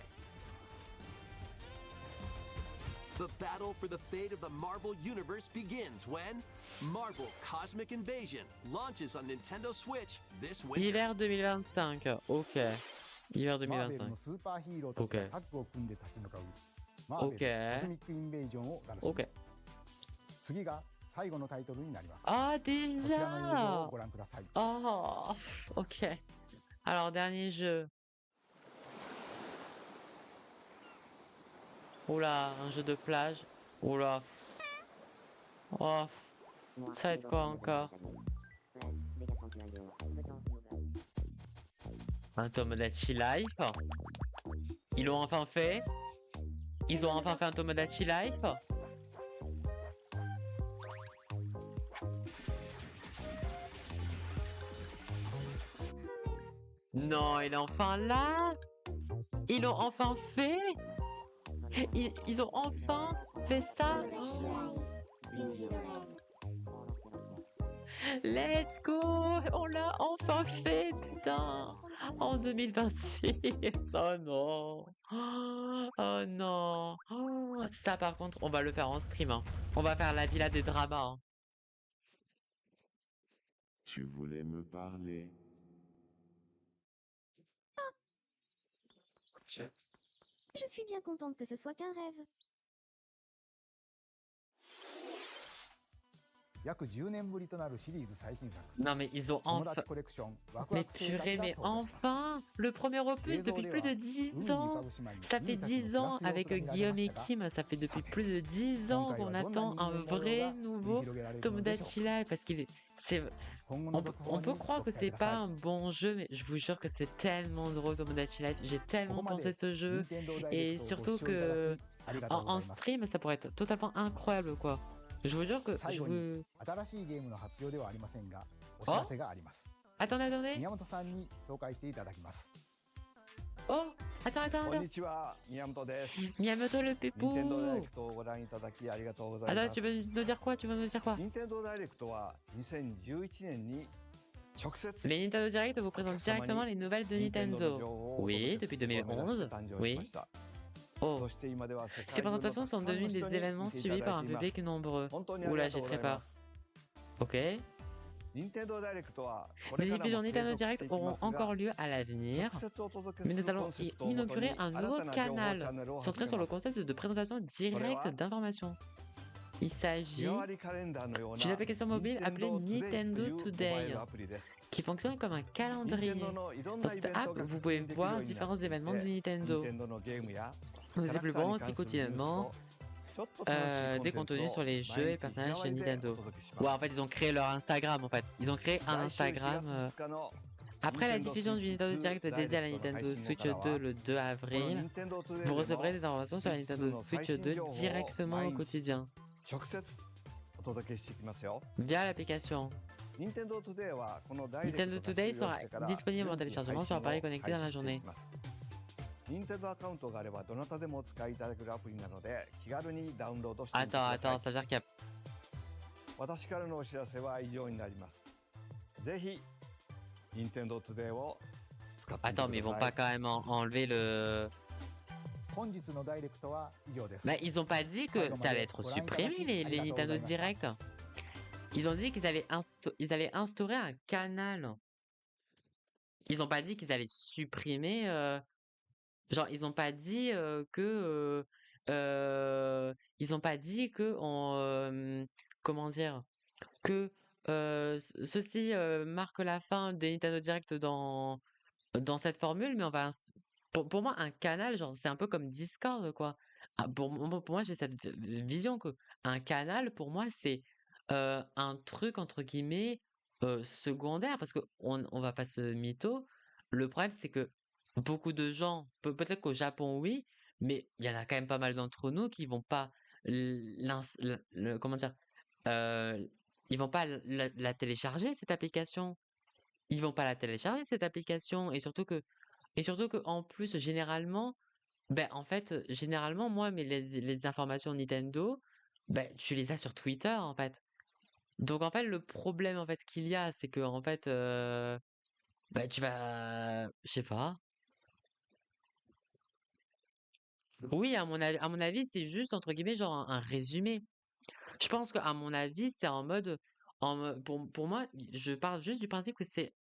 The battle for the fate of the Marvel Universe begins when Marvel Cosmic Invasion launches on Nintendo Switch this winter. Hiver 2025. Ok. Hiver マーベル 2025. のスーパーヒーローたちが OK タッグを組んで立ち向かうマーベル OK コスミックインベージョンを楽しむ、 Ok. 次が最後のタイトルになります。 Ah, こちらの映像を déjà! ご覧ください。 Oh, ok. Alors, dernier jeu. Oula, un jeu de plage. Oula. Oh, ça va être quoi encore? Un Tomodachi Life. Ils l'ont enfin fait. Ils ont enfin fait un Tomodachi Life. Non, il est enfin là. Ils l'ont enfin fait. Ils ont enfin fait ça. Let's go! On l'a enfin fait, putain! En 2026. Oh non! Oh non! Oh, ça, par contre, on va le faire en stream, hein. On va faire la villa des dramas, hein. Tu voulais me parler. Je suis bien contente que ce soit qu'un rêve. 約10年ぶりとなるシリーズ最新作 Non, mais ils ont 友 enfin. 達コレクションワク Mais ワク星たち purée, が mais 登場します enfin! Le premier opus depuis plus de 10 ans! Ça fait 10 ans avec Guillaume et Kim, ça fait depuis plus de 10 ans qu'on attend un vrai nouveau Tomodachi Life parce qu'il est. On peut croire que c'est pas un bon jeu, mais je vous jure que c'est tellement drôle Tomodachi Life. J'ai tellement pensé ce jeu et surtout que en stream, ça pourrait être totalement incroyable quoi. Je vous jure que je vous. 新しいゲームの発表ではありませんがお知らせがあります。 Attendez, attendez. 宮本さんに紹介していただきます。 Oh, attends, こん attends. にちは、宮本です。 Miyamoto le 任天堂ダイレ pépou. クトをご覧いただきありがとうござい Attends, ま tu す。 veux nous dire quoi? Tu veux nous dire quoi? 任天堂ダイレクトは2011年に直接 Les Nintendo Direct vous présentent directement les nouvelles de 任天堂の情 Nintendo. 報をお Oui, 届 depuis けすることを目指 2011. して誕生し Oui. ました。 Oh, そして今では世界 ces 中のた présentations く sont さんの devenues 人 des に événements 見てい suivis た par だ un いていま public す。 nombreux. 本当にあり Oula, がと j'ai うご très ざいま peur. す。 Ok. 任天堂ダイレクトはこれ Les からも diffusions 継 Nintendo 続して Direct いき auront ますが encore lieu à l'avenir, 直接お届け mais す nous るコ allons ンセプトをもとに inaugurer un 新 nouveau たな情報チャ canal ンネルを centré 始 sur め le ます。 concept de présentation directe d'informations. Il 日 s'agit 替わりカレンダーのような d'une application mobile appelée Nintendo Nintendo Today というモバイ Today, ルアプリです。 qui fonctionne comme un 任 calendrier. 天堂のいろん Dans なイ cette ベント app, が vous 確認 pouvez できるよ voir うにな différents って événements de 任 Nintendo. 天堂のゲームや Nous キャラクター publierons に aussi 関するニュース quotidiennement とちょっと楽しいコンテ des ンツ contenus を sur les jeux et 毎日 personnages 日替わ chez りでお Nintendo. 届けし Ouais, ま en す。 fait, ils ont créé leur Instagram, en fait. Ils ont créé un 来週4 Instagram. 月2日の Après la Nintendo diffusion du Nintendo Switch Direct 2 dédié à la Direct の Nintendo 配信後 Switch からは 2 le 2 この avril, Nintendo Today vous で recevrez の des informations sur la 技術 Nintendo の Switch 最新 2 情報を directement au 毎日 quotidien 直接お届けしていきますよ。 via l'application. Nintendo Today はこのダイレク Nintendo トが Today 終了 sera してから disponible en 順次 téléchargement 配 sur 信 appareil を connecté dans la 開始してい journée. きます。Nintendo アカウントがあればどなたでもお使いいただけるアプリなので気軽にダウンロードしてみてく Attends, ださい attends, ça veut dire qu'il y a. 私からのお知らせは以上になります。ぜひ Nintendo Today を使ってみて Attends, mais ils く vont だ pas さい。 quand même enlever le. 本日のダイレクトは以上です。 Mais ils ont pas dit que ça allait être supprimé, les Nintendo Direct. Ils ont dit qu'ils allaient, ils allaient instaurer un canal. Ils ont pas dit qu'ils allaient supprimer. Genre, ils ont pas dit que. Ils ont pas dit que comment dire? Que ceci marque la fin des Nintendo Direct dans cette formule, mais on va. Pour moi, un canal, genre, c'est un peu comme Discord, quoi. Ah, pour moi, j'ai cette vision que un canal, pour moi, c'est un truc, entre guillemets, secondaire, parce que on va pas se mytho. Le problème, c'est que beaucoup de gens, peut-être qu'au Japon, oui, mais il y en a quand même pas mal d'entre nous qui vont pas comment dire, ils vont pas la télécharger, cette application. ils vont pas la télécharger cette application et surtout que en plus généralement, ben en fait, généralement moi mais les informations Nintendo, ben tu les as sur Twitter en fait. Donc en fait le problème en fait qu'il y a, c'est que en fait bah tu vas je sais pas. Oui, à mon avis, c'est juste entre guillemets genre un résumé. Je pense qu'à mon avis, c'est en mode pour moi, je parle juste du principe que c'est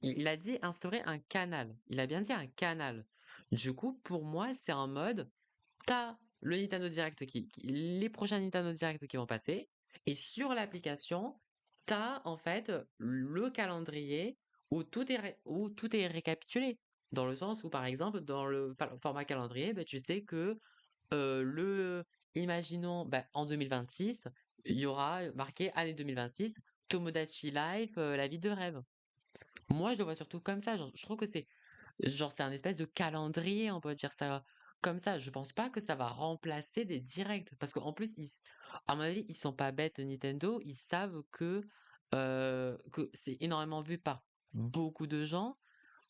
il a dit instaurer un canal. Il a bien dit un canal. Du coup, pour moi, c'est en mode t'as le Nintendo Direct les prochains Nintendo Direct qui vont passer et sur l'application, t'as en fait le calendrier où tout est récapitulé. Dans le sens où, par exemple, dans le format calendrier, bah, tu sais que le imaginons, bah, en 2026, il y aura marqué année 2026, Tomodachi Life, la vie de rêve. Moi, je le vois surtout comme ça. Genre, je trouve que c'est un espèce de calendrier, on peut dire ça comme ça. Je pense pas que ça va remplacer des directs. Parce qu'en plus, à mon avis, ils sont pas bêtes, Nintendo. Ils savent que c'est énormément vu par beaucoup de gens.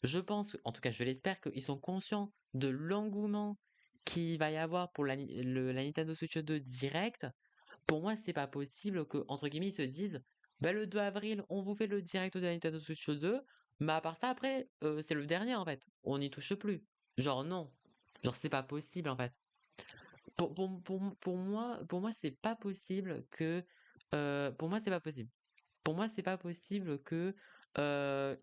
Je pense, en tout cas, je l'espère, qu'ils sont conscients de l'engouement qu'il va y avoir pour la Nintendo Switch 2 direct. Pour moi, c'est pas possible que, entre guillemets, ils se disent, bah, le 2 avril, on vous fait le direct de la Nintendo Switch 2, mais à part ça, après, c'est le dernier, en fait. On n'y touche plus. Genre, non. Genre, c'est pas possible, en fait. Pour moi, c'est pas possible que, pour moi, c'est pas possible. Pour moi, c'est pas possible que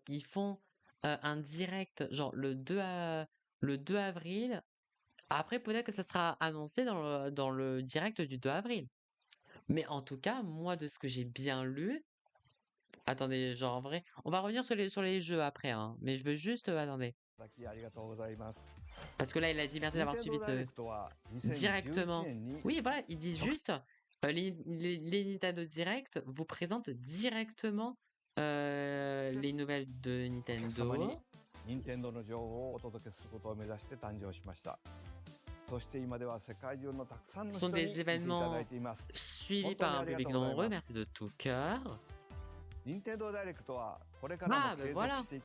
ils font un direct, genre le 2 avril. Après, peut-être que ça sera annoncé dans le direct du 2 avril. Mais en tout cas, moi, de ce que j'ai bien lu, attendez, genre en vrai, on va revenir sur les jeux après, hein, mais je veux juste, attendez, 先ありがとうございます。 parce que là, il a dit merci d'avoir suivi 任天堂ダイレ ce クトは2011 directement. 年に Oui, voilà, ils disent juste, les Nintendo Direct vous présentent directement les nouvelles de お客様に Nintendo. 任天堂の情報をお届けすることを目指して誕生しました。そして今では世界中のたくさんの Ce 人 sont に des 見ていただ événements いています。 suivis par un public nombreux, merci de tout cœur. 任天堂ダイレクトはこれからも Ah, ben 継 voilà. 続してい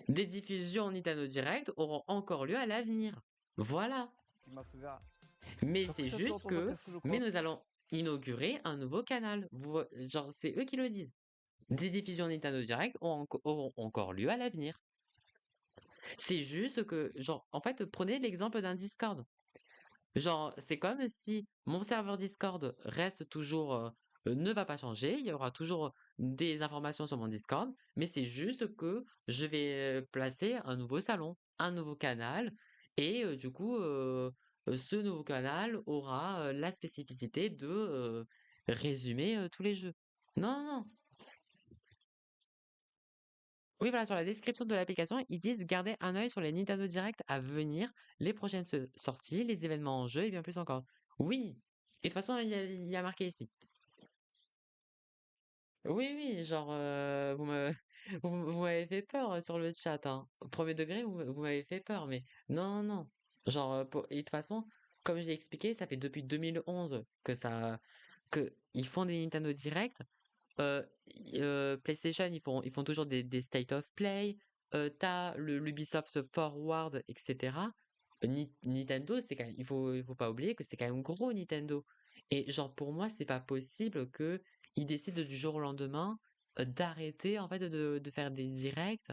Des diffusions Nintendo Direct auront encore lieu à l'avenir. Voilà. きますが、 Mais 直 c'est 接お juste 届 que, けするこ mais nous allons inaugurer un nouveau canal. Genre, c'est eux qui le disent. Des diffusions Nintendo Direct auront encore lieu à l'avenir. C'est juste que, genre, en fait, prenez l'exemple d'un Discord. Genre, c'est comme si mon serveur Discord reste toujours, ne va pas changer. Il y aura toujours des informations sur mon Discord, mais c'est juste que je vais placer un nouveau salon, un nouveau canal, et du coup, ce nouveau canal aura la spécificité de résumer tous les jeux. Non, non, non. Oui, voilà, sur la description de l'application, ils disent garder un œil sur les Nintendo Direct à venir, les prochaines sorties, les événements en jeu et bien plus encore. Oui, et de toute façon, il y a marqué ici. Oui, oui, genre, vous m'avez fait peur sur le chat, hein. Au premier degré, vous m'avez fait peur, mais non, non, non. Genre, et de toute façon, comme j'ai expliqué, ça fait depuis 2011 que ils font des Nintendo Direct. PlayStation, ils font toujours des State of Play. Tu le l'Ubisoft Forward, etc. Nintendo, c'est quand même, il faut pas oublier que c'est quand même gros Nintendo. Et genre pour moi, c'est pas possible que ils décident du jour au lendemain d'arrêter en fait de faire des directs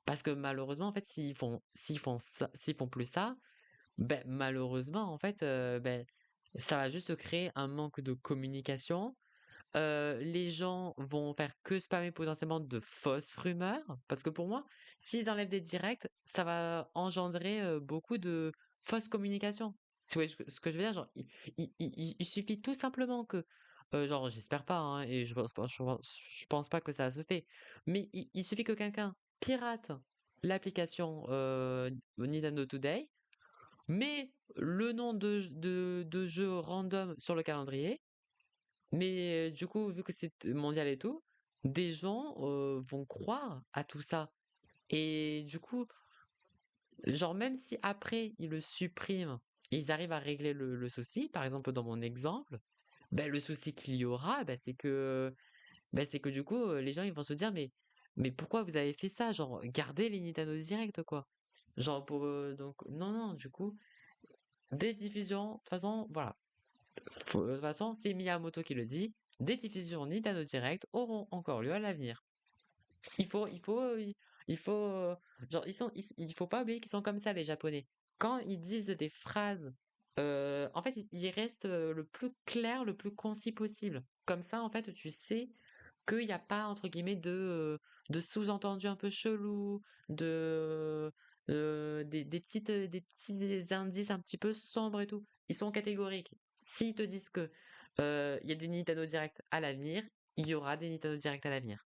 parce que malheureusement en fait s'ils font plus ça, ben malheureusement en fait ben ça va juste créer un manque de communication. Les gens vont faire que spammer potentiellement de fausses rumeurs. Parce que pour moi, s'ils enlèvent des directs, ça va engendrer beaucoup de fausses communications. Si vous voyez ce que je veux dire, genre, il suffit tout simplement que, genre, j'espère pas, hein, et je pense pas que ça se fait, mais il suffit que quelqu'un pirate l'application Nintendo Today, met le nom de jeu random sur le calendrier, mais du coup, vu que c'est mondial et tout, des gens vont croire à tout ça. Et du coup, genre même si après ils le suppriment et ils arrivent à régler le souci, par exemple dans mon exemple, ben, le souci qu'il y aura, ben, c'est que du coup, les gens ils vont se dire, mais mais pourquoi vous avez fait ça? Genre, gardez les Nintendo Direct, quoi. Genre, donc, non, non, du coup, des diffusions, de toute façon, voilà. De toute façon, c'est Miyamoto qui le dit, des diffusions Nintendo Direct auront encore lieu à l'avenir. Il faut, il faut, il faut, genre, il faut pas oublier qu'ils sont comme ça, les Japonais. Quand ils disent des phrases, en fait, ils restent le plus clair, le plus concis possible. Comme ça, en fait, tu sais qu'il n'y a pas, entre guillemets, de sous-entendus un peu chelous, des petits indices un petit peu sombres et tout. Ils sont catégoriques. S'ils te disent que il y a des Nintendo Direct à l'avenir, il y aura des Nintendo Direct à l'avenir.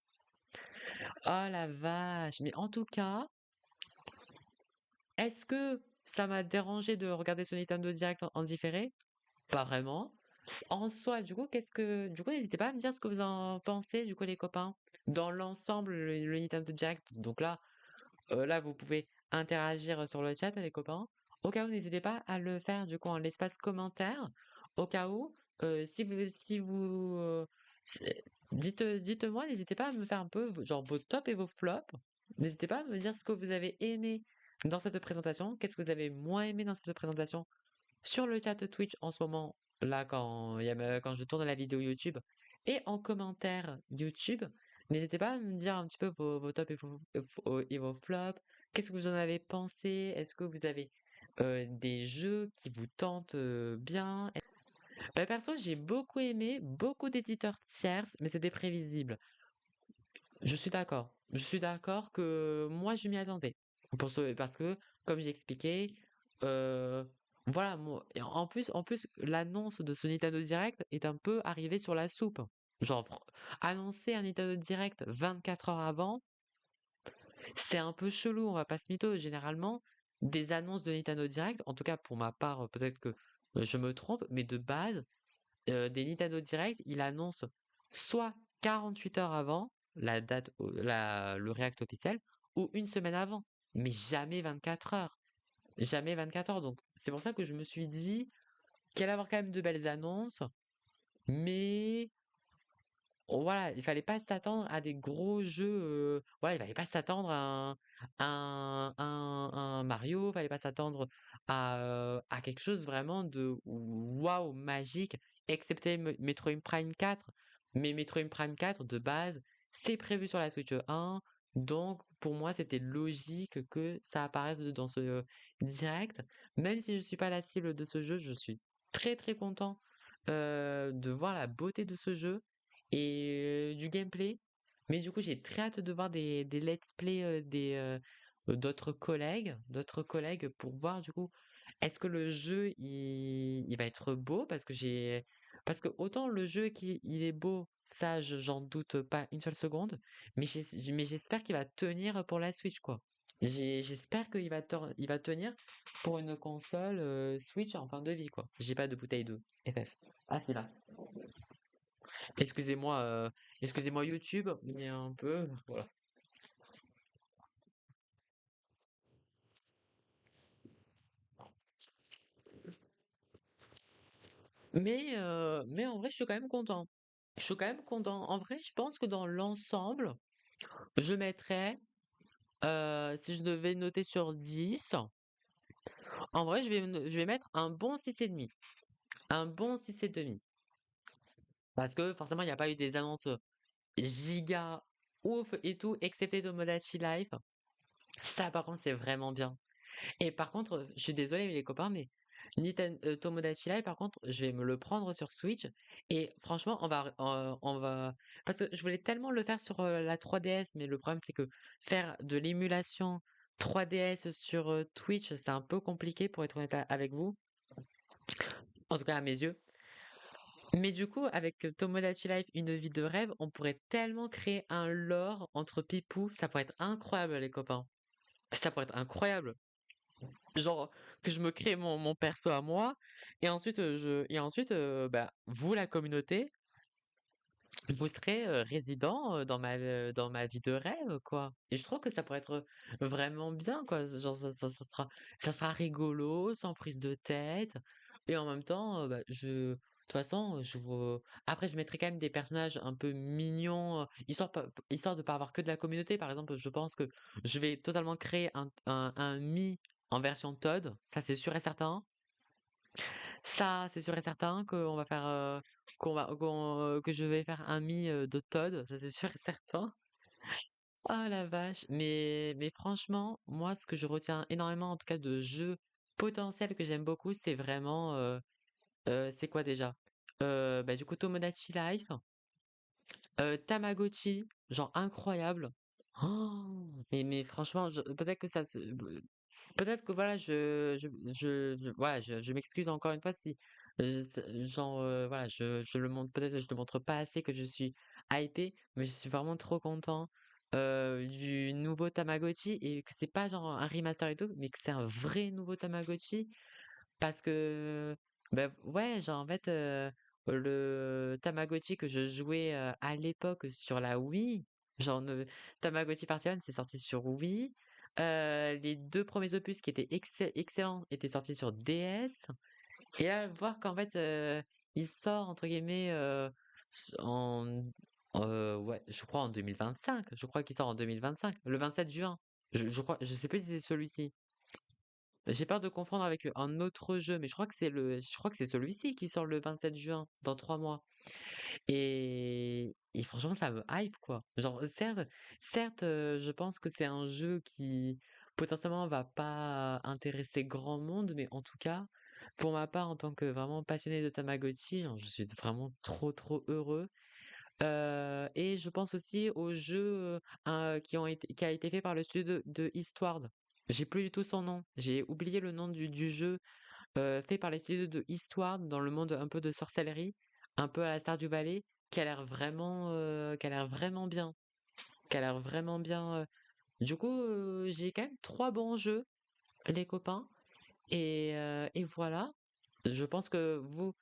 Oh la vache! Mais en tout cas, est-ce que ça m'a dérangé de regarder ce Nintendo Direct en différé? Pas vraiment. En soi, du coup, n'hésitez pas à me dire ce que vous en pensez, du coup, les copains. Dans l'ensemble, le Nintendo Direct. Donc là, vous pouvez interagir sur le chat, les copains. Au cas où, n'hésitez pas à le faire, du coup, en l'espace commentaire. Au cas où, si- dites-moi, n'hésitez pas à me faire un peu, genre, vos tops et vos flops. N'hésitez pas à me dire ce que vous avez aimé dans cette présentation, qu'est-ce que vous avez moins aimé dans cette présentation sur le chat Twitch en ce moment, là, quand je tourne la vidéo YouTube, et en commentaire YouTube. N'hésitez pas à me dire un petit peu vos tops et vos flops. Qu'est-ce que vous en avez pensé? Est-ce que vous avez des jeux qui vous tentent bien? Bah, perso, j'ai beaucoup aimé, beaucoup d'éditeurs tierces, mais c'était prévisible. Je suis d'accord. Je suis d'accord que moi, je m'y attendais. Parce que, comme j'ai expliqué, euh, voilà, moi, et en plus, l'annonce de ce Nintendo Direct est un peu arrivée sur la soupe. Genre, annoncer un Nintendo Direct 24 heures avant, c'est un peu chelou, on va pas se mytho. Généralement, des annonces de Nintendo Direct, en tout cas pour ma part, peut-être que je me trompe, mais de base, des Nintendo Direct, il annonce soit 48 heures avant la date, le React officiel, ou une semaine avant, mais jamais 24 heures. Jamais 24 heures. Donc, c'est pour ça que je me suis dit qu'il allait avoir quand même de belles annonces, mais voilà, il fallait pas s'attendre à des gros jeux. Voilà, il fallait pas s'attendre à un Mario, il fallait pas s'attendre à quelque chose vraiment de waouh, magique, excepté Metroid Prime 4. Mais Metroid Prime 4, de base, c'est prévu sur la Switch 1. Donc, pour moi, c'était logique que ça apparaisse dans ce direct. Même si je suis pas la cible de ce jeu, je suis très très content de voir la beauté de ce jeu et du gameplay. Mais du coup, j'ai très hâte de voir des let's play d'autres collègues pour voir du coup, est-ce que le jeu il va être beau parce que autant le jeu qui il est beau, ça j'en doute pas une seule seconde, mais j'espère qu'il va tenir pour la Switch quoi. J'espère il va tenir pour une console Switch en fin de vie quoi. J'ai pas de bouteille de FF. Ah c'est là. Excusez-moi, excusez-moi YouTube, mais un peu, voilà. Mais en vrai, je suis quand même content. Je suis quand même content. En vrai, je pense que dans l'ensemble, je mettrais, si je devais noter sur 10, en vrai, je vais mettre un bon 6,5. Un bon 6,5. Parce que forcément, il n'y a pas eu des annonces giga ouf et tout, excepté Tomodachi Life. Ça, par contre, c'est vraiment bien. Et par contre, je suis désolé, mais les copains, mais Tomodachi Life, par contre, je vais me le prendre sur Switch. Et franchement, parce que je voulais tellement le faire sur la 3DS, mais le problème, c'est que faire de l'émulation 3DS sur Twitch, c'est un peu compliqué pour être honnête avec vous. En tout cas, à mes yeux. Mais du coup, avec Tomodachi Life, une vie de rêve, on pourrait tellement créer un lore entre Pipou. Ça pourrait être incroyable, les copains. Ça pourrait être incroyable. Genre que je me crée mon perso à moi et ensuite bah, vous la communauté, vous serez résident dans ma vie de rêve quoi. Et je trouve que ça pourrait être vraiment bien quoi. Genre ça sera rigolo, sans prise de tête et en même temps bah, toute façon, après je mettrai quand même des personnages un peu mignons, histoire de pas avoir que de la communauté. Par exemple, je pense que je vais totalement créer un Mi en version Todd, ça c'est sûr et certain. Ça, c'est sûr et certain qu'on va faire, que je vais faire un Mi, de Todd, ça c'est sûr et certain. Oh la vache! Mais franchement, moi, ce que je retiens énormément, en tout cas, de jeux potentiels que j'aime beaucoup, c'est vraiment, c'est quoi déjà? Bah, du coup, Tomodachi Life, Tamagotchi, genre incroyable. Oh, mais franchement, peut-être que ça se peut-être que voilà, voilà, je m'excuse encore une fois si, genre, voilà, je le montre peut-être que je le montre pas assez que je suis hypé, mais je suis vraiment trop content, du nouveau Tamagotchi et que c'est pas genre un remaster et tout, mais que c'est un vrai nouveau Tamagotchi. Parce que, bah, ouais, genre, en fait, le Tamagotchi que je jouais, à l'époque sur la Wii, genre, Tamagotchi Party One, c'est sorti sur Wii. Les 2 premiers opus qui étaient excellents étaient sortis sur DS et là, voir qu'en fait, il sort entre guillemets, en ouais, je crois en 2025. Je crois qu'il sort en 2025, le 27 juin. Je crois, je sais plus si c'est celui-ci. J'ai peur de confondre avec un autre jeu, mais je crois que c'est celui-ci qui sort le 27 juin, dans 3 mois. Et franchement, ça me hype, quoi. Genre, certes, je pense que c'est un jeu qui potentiellement va pas intéresser grand monde, mais en tout cas, pour ma part, en tant que vraiment passionné de Tamagotchi, genre, je suis vraiment trop trop heureux. Et je pense aussi au jeu qui a été fait par le studio de Eastward. J'ai plus du tout son nom. J'ai oublié le nom du jeu fait par les studios de Eastward dans le monde un peu de sorcellerie, un peu à la Stardew Valley, qui a l'air vraiment bien. Qui a l'air vraiment bien. Du coup, j'ai quand même 3 bons jeux, les copains. Et voilà. Je pense que vous,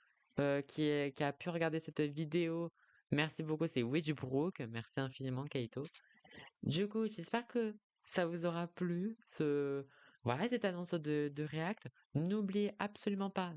qui a pu regarder cette vidéo, merci beaucoup, c'est Witchbrook. Merci infiniment, Kaito. Du coup, j'espère que ça vous aura plu, voilà, cette annonce de React. N'oubliez absolument pas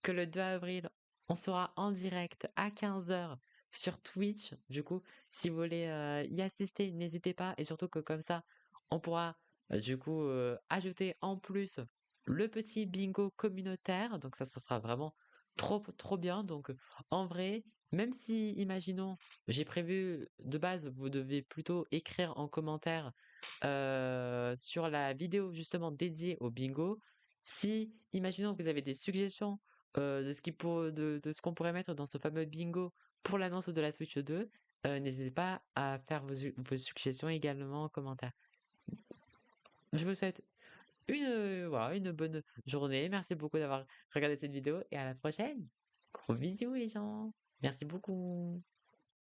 que le 2 avril, on sera en direct à 15 heures sur Twitch. Du coup, si vous voulez y assister, n'hésitez pas. Et surtout que comme ça, on pourra du coup ajouter en plus le petit bingo communautaire. Donc ça sera vraiment trop, trop bien. Donc en vrai, même si, imaginons, j'ai prévu de base, vous devez plutôt écrire en commentaire sur la vidéo justement dédiée au bingo. Si, imaginons que vous avez des suggestions de ce qu'on pourrait mettre dans ce fameux bingo pour l'annonce de la Switch 2, n'hésitez pas à faire vos suggestions également en commentaire. Je vous souhaite voilà, une bonne journée. Merci beaucoup d'avoir regardé cette vidéo et à la prochaine. Gros bisous les gens. Merci beaucoup.